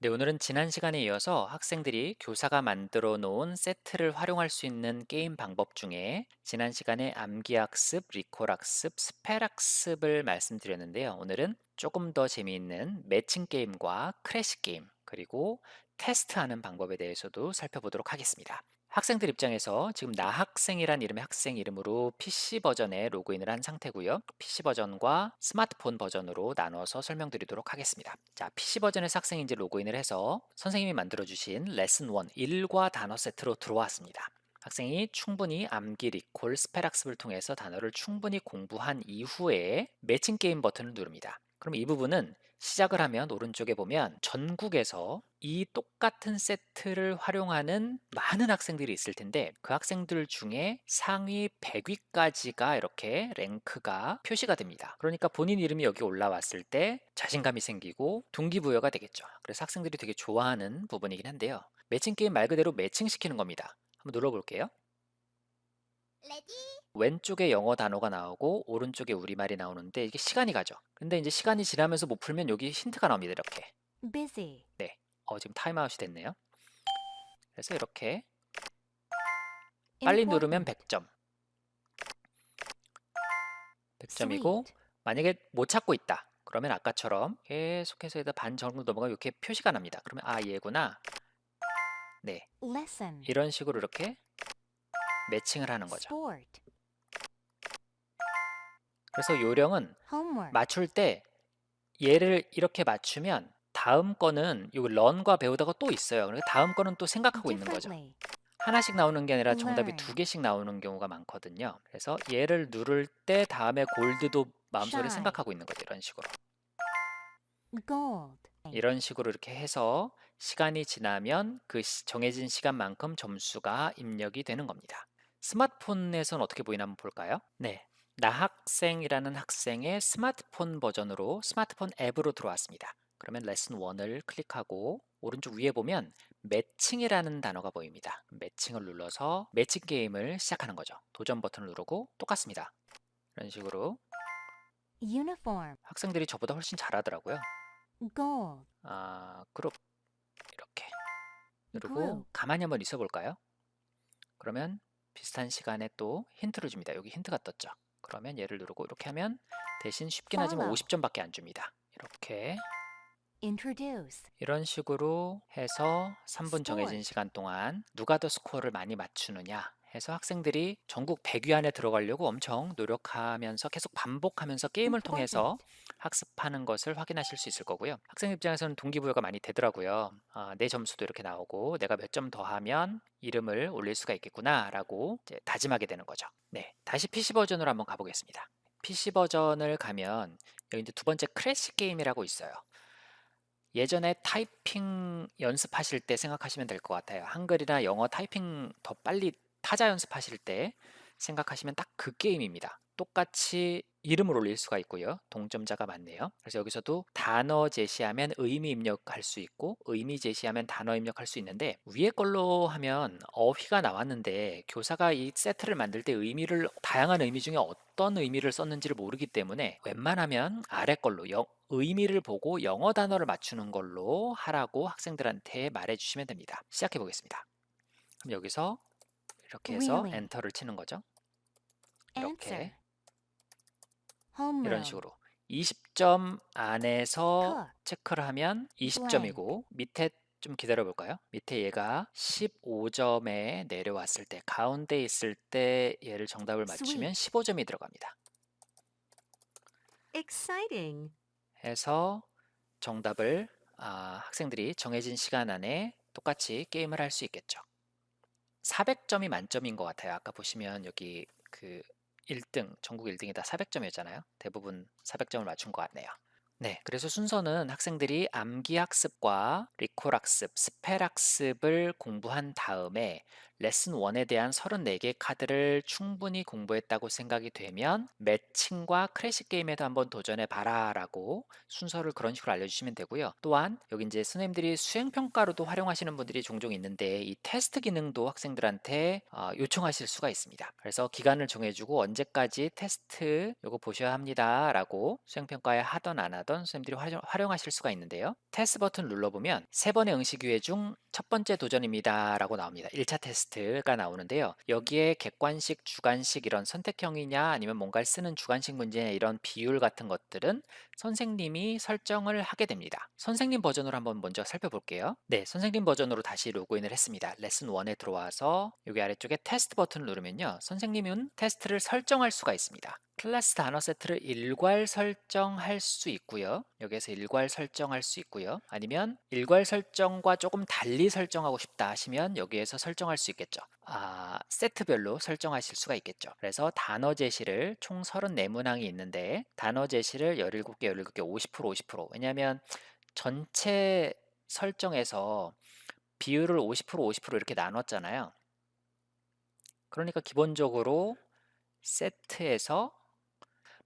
네, 오늘은 지난 시간에 이어서 학생들이 교사가 만들어 놓은 세트를 활용할 수 있는 게임 방법 중에 지난 시간에 암기학습, 리콜학습, 스펠학습을 말씀드렸는데요. 오늘은 조금 더 재미있는 매칭 게임과 크래시 게임, 그리고 테스트하는 방법에 대해서도 살펴보도록 하겠습니다. 학생들 입장에서 지금 나학생이란 이름의 학생 이름으로 PC 버전에 로그인을 한 상태고요. PC 버전과 스마트폰 버전으로 나눠서 설명드리도록 하겠습니다. 자, PC 버전에서 학생이 이제 로그인을 해서 선생님이 만들어주신 레슨 1, 일과 단어 세트로 들어왔습니다. 학생이 충분히 암기, 리콜, 스펠 학습을 통해서 단어를 충분히 공부한 이후에 매칭 게임 버튼을 누릅니다. 그럼 이 부분은 시작을 하면 오른쪽에 보면 전국에서 이 똑같은 세트를 활용하는 많은 학생들이 있을 텐데 그 학생들 중에 상위 100위까지가 이렇게 랭크가 표시가 됩니다. 그러니까 본인 이름이 여기 올라왔을 때 자신감이 생기고 동기부여가 되겠죠. 그래서 학생들이 되게 좋아하는 부분이긴 한데요. 매칭 게임 말 그대로 매칭시키는 겁니다. 한번 눌러볼게요. 왼쪽에 영어 단어가 나오고 오른쪽에 우리말이 나오는데 이게 시간이 가죠. 근데 이제 시간이 지나면서 못 풀면 여기 힌트가 나옵니다. 이렇게. busy, 네. 지금 타임아웃이 됐네요. 그래서 이렇게 빨리 누르면 important, 100점. 100점이고 sweet, 만약에 못 찾고 있다. 그러면 아까처럼 계속해서 여기다 반 정도 넘어가면 이렇게 표시가 납니다. 그러면 아 얘구나. 네. lesson, 이런 식으로 이렇게 매칭을 하는 거죠. sport, 그래서 요령은 homework, 맞출 때 얘를 이렇게 맞추면 다음 거는 요 런과 배우다가 또 있어요. 그러니까 다음 거는 또 생각하고 있는 거죠. differently, 하나씩 나오는 게 아니라 정답이 두 learn, 개씩 나오는 경우가 많거든요. 그래서 얘를 누를 때 다음에 골드도 마음속에 shy, 생각하고 있는 거죠. 이런 식으로. gold, 이런 식으로 이렇게 해서 시간이 지나면 그 정해진 시간만큼 점수가 입력이 되는 겁니다. 스마트폰에서는 어떻게 보이나 한번 볼까요? 네. 나학생이라는 학생의 스마트폰 버전으로 스마트폰 앱으로 들어왔습니다. 그러면 레슨 1을 클릭하고 오른쪽 위에 보면 매칭이라는 단어가 보입니다. 매칭을 눌러서 매칭 게임을 시작하는 거죠. 도전 버튼을 누르고 똑같습니다. 이런 식으로 uniform, 학생들이 저보다 훨씬 잘하더라고요. gold, 그룹 이렇게 누르고 group, 가만히 한번 있어 볼까요? 그러면 비슷한 시간에 또 힌트를 줍니다. 여기 힌트가 떴죠. 그러면 얘를 누르고 이렇게 하면 대신 쉽긴 하지만 follow, 50점밖에 안 줍니다. 이렇게 introduce, 이런 식으로 해서 3분 정해진 sport, 시간 동안 누가 더 스코어를 많이 맞추느냐 해서 학생들이 전국 100위 안에 들어가려고 엄청 노력하면서 계속 반복하면서 게임을 통해서 important, 학습하는 것을 확인하실 수 있을 거고요. 학생 입장에서는 동기부여가 많이 되더라고요. 내 점수도 이렇게 나오고 내가 몇 점 더 하면 이름을 올릴 수가 있겠구나 라고 이제 다짐하게 되는 거죠. 네, 다시 PC 버전으로 한번 가보겠습니다. PC 버전을 가면 여기 이제 두 번째 크래시 게임이라고 있어요. 예전에 타이핑 연습하실 때 생각하시면 될 것 같아요. 한글이나 영어 타이핑 더 빨리 타자 연습하실 때 생각하시면 딱 그 게임입니다. 똑같이 이름을 올릴 수가 있고요. 동점자가 많네요. 그래서 여기서도 단어 제시하면 의미 입력할 수 있고 의미 제시하면 단어 입력할 수 있는데 위에 걸로 하면 어휘가 나왔는데 교사가 이 세트를 만들 때 의미를 다양한 의미 중에 어떤 의미를 썼는지를 모르기 때문에 웬만하면 아래 걸로 의미를 보고 영어 단어를 맞추는 걸로 하라고 학생들한테 말해 주시면 됩니다. 시작해 보겠습니다. 그럼 여기서 이렇게 해서 really, 엔터를 치는 거죠. 이렇게 answer, 이런 homeroom, 식으로 20점 안에서 cook, 체크를 하면 blank, 20점이고 밑에 좀 기다려 볼까요? 밑에 얘가 15점에 내려왔을 때 가운데 있을 때 얘를 정답을 맞추면 sweet, 15점이 들어갑니다. exciting, 해서 정답을 학생들이 정해진 시간 안에 똑같이 게임을 할 수 있겠죠. 400점이 만점인 것 같아요. 아까 보시면 여기 그 1등, 전국 1등이 다 400점이었잖아요. 대부분 400점을 맞춘 것 같네요. 네, 그래서 순서는 학생들이 암기 학습과 리콜 학습, 스펠 학습을 공부한 다음에 레슨 1에 대한 34개 카드를 충분히 공부했다고 생각이 되면 매칭과 크래시 게임에도 한번 도전해 봐라 라고 순서를 그런 식으로 알려주시면 되고요. 또한 여기 이제 선생님들이 수행평가로도 활용하시는 분들이 종종 있는데 이 테스트 기능도 학생들한테 요청하실 수가 있습니다. 그래서 기간을 정해주고 언제까지 테스트 요거 보셔야 합니다 라고 수행평가에 하던 안 하던 선생님들이 활용하실 수가 있는데요. 테스트 버튼 눌러보면 3번의 응시 기회 중 첫 번째 도전입니다 라고 나옵니다. 1차 테스트가 나오는데요. 여기에 객관식, 주관식 이런 선택형이냐 아니면 뭔가를 쓰는 주관식 문제냐 이런 비율 같은 것들은 선생님이 설정을 하게 됩니다. 선생님 버전으로 한번 먼저 살펴볼게요. 네, 선생님 버전으로 다시 로그인을 했습니다. 레슨 1에 들어와서 여기 아래쪽에 테스트 버튼을 누르면요. 선생님은 테스트를 설정할 수가 있습니다. 클래스 단어 세트를 일괄 설정할 수 있고요. 여기에서 일괄 설정할 수 있고요. 아니면 일괄 설정과 조금 달리 설정하고 싶다 하시면 여기에서 설정할 수 있겠죠. 세트별로 설정하실 수가 있겠죠. 그래서 단어 제시를 총 34문항이 있는데 단어 제시를 17개, 17개, 50%, 50%. 왜냐하면 전체 설정에서 비율을 50%, 50% 이렇게 나눴잖아요. 그러니까 기본적으로 세트에서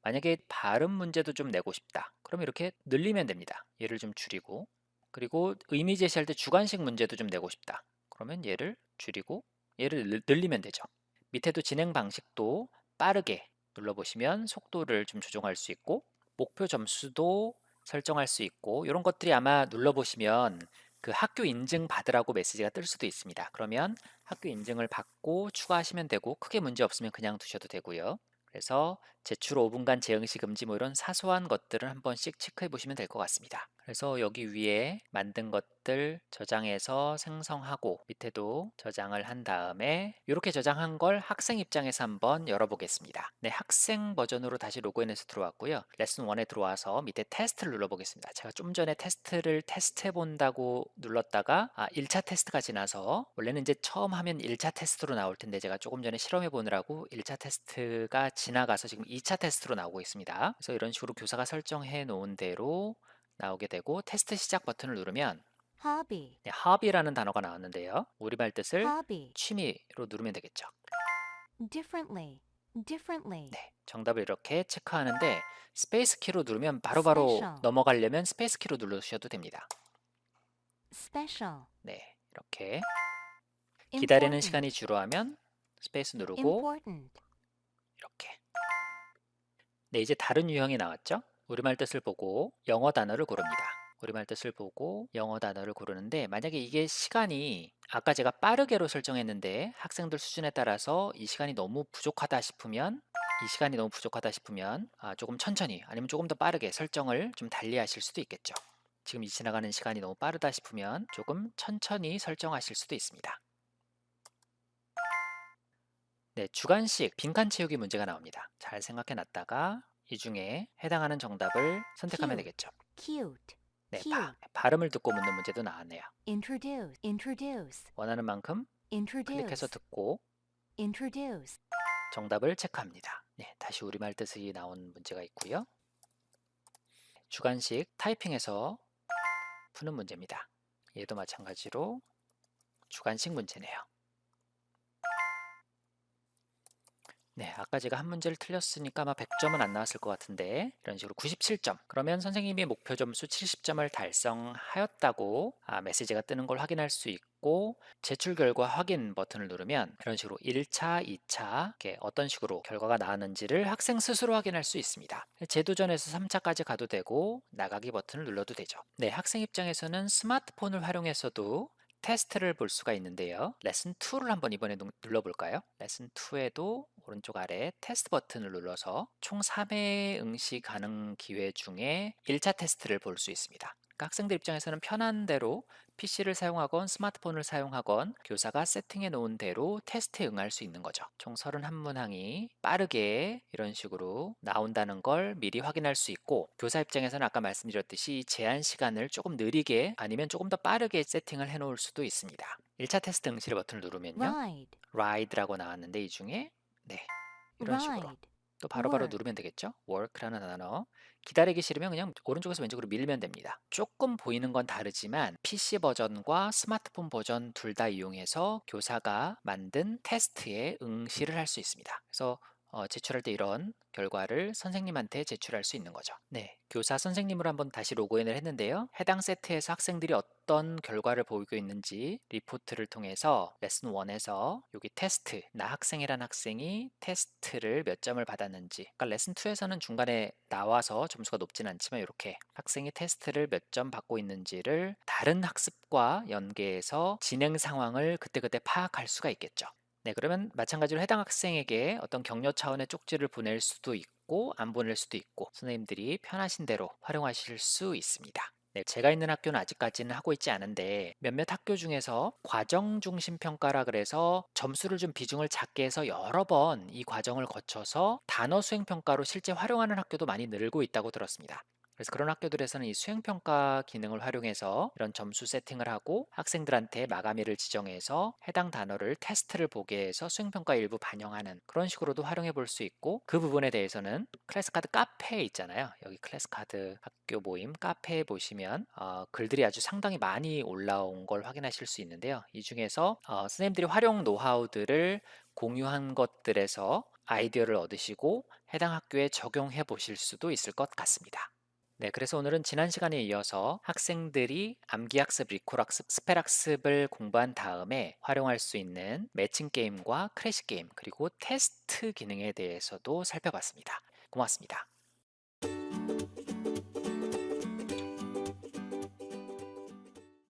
만약에 발음 문제도 좀 내고 싶다. 그럼 이렇게 늘리면 됩니다. 얘를 좀 줄이고. 그리고 의미 제시할 때 주관식 문제도 좀 내고 싶다. 그러면 얘를 줄이고 얘를 늘리면 되죠. 밑에도 진행 방식도 빠르게 눌러보시면 속도를 좀 조정할 수 있고 목표 점수도 설정할 수 있고 이런 것들이 아마 눌러보시면 그 학교 인증 받으라고 메시지가 뜰 수도 있습니다. 그러면 학교 인증을 받고 추가하시면 되고 크게 문제 없으면 그냥 두셔도 되고요. 그래서 제출 5분간 재응시 금지 뭐 이런 사소한 것들을 한 번씩 체크해 보시면 될 것 같습니다. 그래서 여기 위에 만든 것들 저장해서 생성하고 밑에도 저장을 한 다음에 이렇게 저장한 걸 학생 입장에서 한번 열어보겠습니다. 네, 학생 버전으로 다시 로그인해서 들어왔고요. 레슨 1에 들어와서 밑에 테스트를 눌러보겠습니다. 제가 좀 전에 테스트를 테스트해 본다고 눌렀다가 1차 테스트가 지나서 원래는 이제 처음 하면 1차 테스트로 나올 텐데 제가 조금 전에 실험해 보느라고 1차 테스트가 지나가서 지금 2차 테스트로 나오고 있습니다. 그래서 이런 식으로 교사가 설정해 놓은 대로 나오게 되고 테스트 시작 버튼을 누르면 hobby, 네, hobby라는 단어가 나왔는데요. 우리말 뜻을 hobby, 취미로 누르면 되겠죠. differently, differently, 네, 정답을 이렇게 체크하는데 스페이스 키로 누르면 바로바로 special, 넘어가려면 스페이스 키로 누르셔도 됩니다. special, 네, 이렇게 기다리는 important, 시간이 줄어하면 스페이스 누르고 important, 이렇게. 네, 이제 다른 유형이 나왔죠? 우리말 뜻을 보고 영어 단어를 고릅니다. 우리말 뜻을 보고 영어 단어를 고르는데 만약에 이게 시간이 아까 제가 빠르게로 설정했는데 학생들 수준에 따라서 이 시간이 너무 부족하다 싶으면 조금 천천히 아니면 조금 더 빠르게 설정을 좀 달리 하실 수도 있겠죠. 지금 이 지나가는 시간이 너무 빠르다 싶으면 조금 천천히 설정하실 수도 있습니다. 네, 주관식 빈칸 채우기 문제가 나옵니다. 잘 생각해 놨다가 이 중에 해당하는 정답을 선택하면 cute, 되겠죠. cute, 네, cute, 발음을 듣고 묻는 문제도 나왔네요. introduce, introduce, 원하는 만큼 클릭해서 introduce, 듣고 introduce, 정답을 체크합니다. 네, 다시 우리말 뜻이 나온 문제가 있고요. 주관식 타이핑해서 푸는 문제입니다. 얘도 마찬가지로 주관식 문제네요. 네, 아까 제가 한 문제를 틀렸으니까 아마 100점은 안 나왔을 것 같은데 이런 식으로 97점. 그러면 선생님이 목표 점수 70점을 달성하였다고 메시지가 뜨는 걸 확인할 수 있고 제출 결과 확인 버튼을 누르면 이런 식으로 1차, 2차 이렇게 어떤 식으로 결과가 나왔는지를 학생 스스로 확인할 수 있습니다. 재도전에서 3차까지 가도 되고 나가기 버튼을 눌러도 되죠. 네, 학생 입장에서는 스마트폰을 활용해서도 테스트를 볼 수가 있는데요. 레슨 2를 한번 이번에 눌러볼까요? 레슨 2에도 오른쪽 아래 테스트 버튼을 눌러서 총 3회 응시 가능 기회 중에 1차 테스트를 볼 수 있습니다. 그러니까 학생들 입장에서는 편한 대로 PC를 사용하건 스마트폰을 사용하건 교사가 세팅해 놓은 대로 테스트에 응할 수 있는 거죠. 총 31문항이 빠르게 이런 식으로 나온다는 걸 미리 확인할 수 있고 교사 입장에서는 아까 말씀드렸듯이 제한 시간을 조금 느리게 아니면 조금 더 빠르게 세팅을 해 놓을 수도 있습니다. 1차 테스트 응시를 버튼을 누르면요. ride, ride라고 나왔는데 이 중에 네, 이런 식으로 ride, 또 바로바로 work, 누르면 되겠죠? work라는 단어. 기다리기 싫으면 그냥 오른쪽에서 왼쪽으로 밀면 됩니다. 조금 보이는 건 다르지만 PC 버전과 스마트폰 버전 둘 다 이용해서 교사가 만든 테스트에 응시를 할 수 있습니다. 그래서 제출할 때 이런 결과를 선생님한테 제출할 수 있는 거죠. 네, 교사 선생님으로 한번 다시 로그인을 했는데요. 해당 세트에서 학생들이 어떤 결과를 보이고 있는지 리포트를 통해서 레슨 1에서 여기 테스트, 나 학생이란 학생이 테스트를 몇 점을 받았는지, 그러니까 레슨 2에서는 중간에 나와서 점수가 높진 않지만 이렇게 학생이 테스트를 몇 점 받고 있는지를 다른 학습과 연계해서 진행 상황을 그때그때 파악할 수가 있겠죠. 네, 그러면 마찬가지로 해당 학생에게 어떤 격려 차원의 쪽지를 보낼 수도 있고 안 보낼 수도 있고 선생님들이 편하신 대로 활용하실 수 있습니다. 네, 제가 있는 학교는 아직까지는 하고 있지 않은데 몇몇 학교 중에서 과정 중심 평가라 그래서 점수를 좀 비중을 작게 해서 여러 번 이 과정을 거쳐서 단어 수행 평가로 실제 활용하는 학교도 많이 늘고 있다고 들었습니다. 그래서 그런 학교들에서는 이 수행평가 기능을 활용해서 이런 점수 세팅을 하고 학생들한테 마감일을 지정해서 해당 단어를 테스트를 보게 해서 수행평가 일부 반영하는 그런 식으로도 활용해 볼 수 있고, 그 부분에 대해서는 클래스카드 카페에 있잖아요. 여기 클래스카드 학교 모임 카페에 보시면 글들이 아주 상당히 많이 올라온 걸 확인하실 수 있는데요. 이 중에서 선생님들이 활용 노하우들을 공유한 것들에서 아이디어를 얻으시고 해당 학교에 적용해 보실 수도 있을 것 같습니다. 네, 그래서 오늘은 지난 시간에 이어서 학생들이 암기학습, 리콜학습, 스펠학습을 공부한 다음에 활용할 수 있는 매칭 게임과 크래시 게임, 그리고 테스트 기능에 대해서도 살펴봤습니다. 고맙습니다.